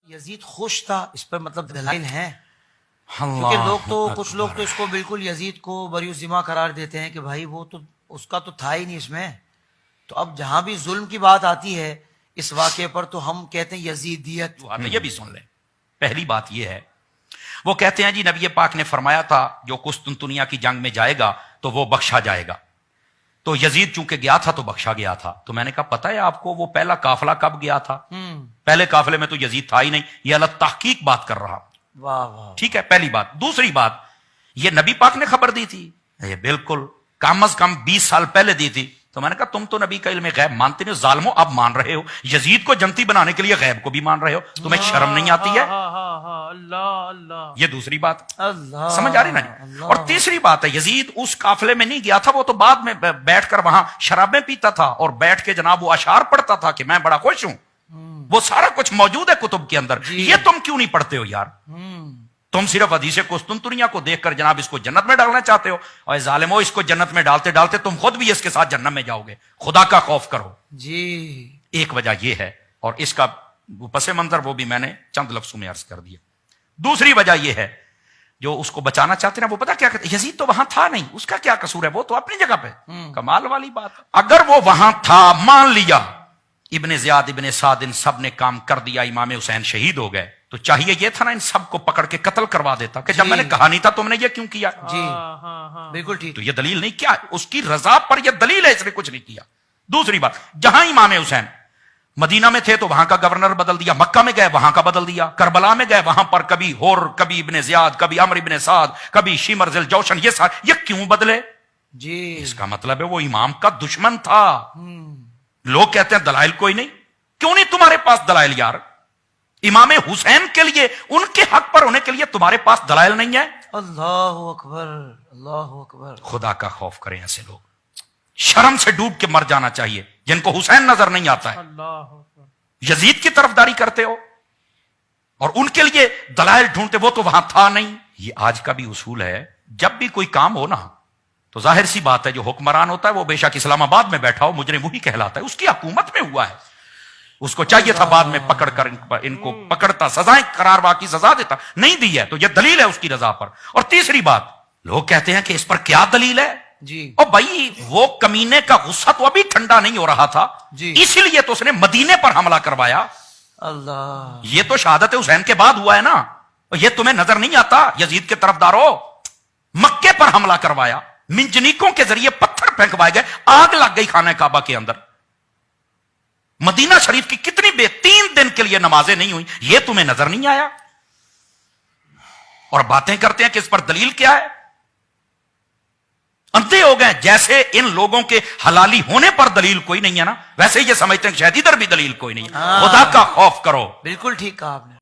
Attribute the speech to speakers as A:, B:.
A: یزید خوش تھا اس پر مطلب دلائل ہیں،
B: اللہ
A: کیونکہ لوگ تو
B: اکبر۔
A: کچھ لوگ تو اس کو بالکل یزید کو بری ذمہ قرار دیتے ہیں کہ بھائی وہ تو اس کا تو تھا ہی نہیں اس میں. تو اب جہاں بھی ظلم کی بات آتی ہے اس واقعے پر تو ہم کہتے ہیں یزیدیت.
B: یہ بھی سن لیں. پہلی بات یہ ہے، وہ کہتے ہیں جی نبی پاک نے فرمایا تھا جو قسطنطنیہ کی جنگ میں جائے گا تو وہ بخشا جائے گا. تو یزید چونکہ گیا تھا تو بخشا گیا تھا. تو میں نے کہا پتہ ہے آپ کو وہ پہلا قافلہ کب گیا تھا؟ پہلے قافلے میں تو یزید تھا ہی نہیں. یہ اللہ تحقیق بات کر رہا.
A: واہ واہ.
B: ٹھیک ہے، پہلی بات. دوسری بات، یہ نبی پاک نے خبر دی تھی؟ یہ بالکل کم از کم 20 سال پہلے دی تھی. تو میں نے کہا تم تو نبی کا علم غیب مانتے نہیں، ظالمو اب مان رہے ہو. یزید کو جنتی بنانے کے لیے غیب کو بھی مان رہے ہو. تمہیں شرم نہیں آتی ہے؟ یہ دوسری بات.
A: اللہ
B: سمجھ آ رہی نا جی؟ اور تیسری بات ہے، یزید اس قافلے میں نہیں گیا تھا، وہ تو بعد میں بیٹھ کر وہاں شرابیں پیتا تھا اور بیٹھ کے جناب وہ اشعار پڑھتا تھا کہ میں بڑا خوش ہوں. وہ سارا کچھ موجود ہے کتب کے اندر. یہ تم کیوں نہیں پڑھتے ہو یار؟ تم صرف حدیث قسطنطنیہ کو دیکھ کر جناب اس کو جنت میں ڈالنا چاہتے ہو. اور ظالمو اس کو جنت میں ڈالتے ڈالتے تم خود بھی اس کے ساتھ جنت میں جاؤ گے. خدا کا خوف کرو.
A: جی.
B: ایک وجہ یہ ہے، اور اس کا پس منظر وہ بھی میں نے چند لفظوں میں عرض کر دیا. دوسری وجہ یہ ہے، جو اس کو بچانا چاہتے ہیں وہ پتا کیا کہتے ہیں، یزید تو وہاں تھا نہیں، اس کا کیا قصور ہے، وہ تو اپنی جگہ پہ. کمال والی بات. اگر وہ وہاں تھا، مان لیا ابن زیاد ابن سعد ان سب نے کام کر دیا، امام حسین شہید ہو گئے، تو چاہیے یہ تھا نا ان سب کو پکڑ کے قتل کروا دیتا کہ جب میں نے کہا نہیں تھا تم نے یہ کیوں کیا.
A: جی بالکل ٹھیک.
B: تو یہ دلیل نہیں، کیا اس کی رضا پر یہ دلیل ہے، اس نے کچھ نہیں کیا. دوسری بات، جہاں امام حسین مدینہ میں تھے تو وہاں کا گورنر بدل دیا، مکہ میں گئے وہاں کا بدل دیا، کربلا میں گئے وہاں پر کبھی ہور، کبھی ابن زیاد، کبھی عمر ابن سعد، کبھی شمر ذل جوشن، یہ کیوں بدلے؟
A: جی
B: اس کا مطلب ہے وہ امام کا دشمن تھا. لوگ کہتے ہیں دلائل کوئی نہیں. کیوں نہیں تمہارے پاس دلائل یار؟ امام حسین کے لیے، ان کے حق پر ہونے کے لیے تمہارے پاس دلائل نہیں ہے؟
A: اللہ اکبر اللہ اکبر.
B: خدا کا خوف کریں ایسے لوگ. شرم سے ڈوب کے مر جانا چاہیے جن کو حسین نظر نہیں آتا ہے. یزید کی طرفداری کرتے ہو اور ان کے لیے دلائل ڈھونڈتے، وہ تو وہاں تھا نہیں. یہ آج کا بھی اصول ہے، جب بھی کوئی کام ہو نا تو ظاہر سی بات ہے جو حکمران ہوتا ہے وہ بے شک اسلام آباد میں بیٹھا ہو، مجرم وہی کہلاتا ہے، اس کی حکومت میں ہوا ہے. اس کو چاہیے تھا بعد میں پکڑ کر ان کو پکڑتا، سزائیں قرار واقعی سزا دیتا، نہیں دی ہے. تو یہ دلیل ہے اس کی رضا پر. اور تیسری بات، لوگ کہتے ہیں کہ اس پر کیا دلیل ہے؟
A: جی
B: اور بھائی وہ کمینے کا غصہ تو ابھی ٹھنڈا نہیں ہو رہا تھا،
A: جی
B: اسی لیے تو اس نے مدینے پر حملہ کروایا.
A: اللہ.
B: یہ تو شہادت حسین کے بعد ہوا ہے نا. یہ تمہیں نظر نہیں آتا؟ یزید کے طرفداروں، مکے پر حملہ کروایا، منجنیکوں کے ذریعے پتھر پھینکوائے گئے، آگ لگ گئی خانہ کعبہ کے اندر. مدینہ شریف کی کتنی 3 دن کے لیے نمازیں نہیں ہوئی، یہ تمہیں نظر نہیں آیا؟ اور باتیں کرتے ہیں کہ اس پر دلیل کیا ہے. اندھے ہو گئے. جیسے ان لوگوں کے حلالی ہونے پر دلیل کوئی نہیں ہے نا، ویسے یہ سمجھتے ہیں کہ شہید ادھر بھی دلیل کوئی نہیں ہے. خدا کا خوف کرو.
A: بالکل ٹھیک کہا آپ نے.